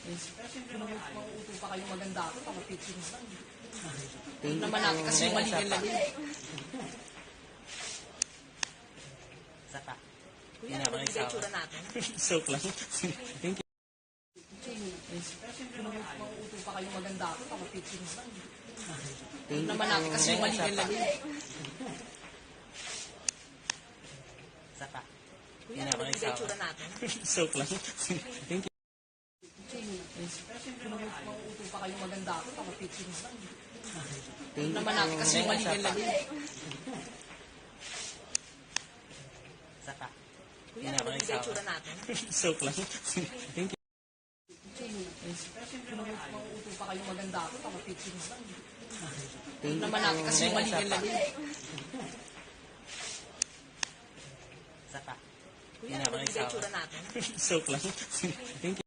Kung mauuto pa kayong maganda ako, pang-pitching mo lang. Thank Naman natin kasi yung maligal lang yun. Saka. Kuya, ano yung itsura natin? Soap lang. Thank you. Kung mauuto pa kayong maganda ako, pang-pitching mo lang. Thank Naman natin kasi yung maligal lang yun. Saka. Kuya, ano yung itsura natin? Soap lang. Thank you. Kung mauuto pa kayong maganda ako, pang-pitching mo lang. Thank Naman natin kasi yung maligal lang yun. Saka. Kuya, ano yung itsura natin? Soap lang. Thank you. Kung mauuto pa kayong maganda ako, pang-pitching mo lang. Thank you. Naman natin kasi yung maligal lang yun. Saka. Kuya, ano yung itsura natin? Soap lang. Thank you.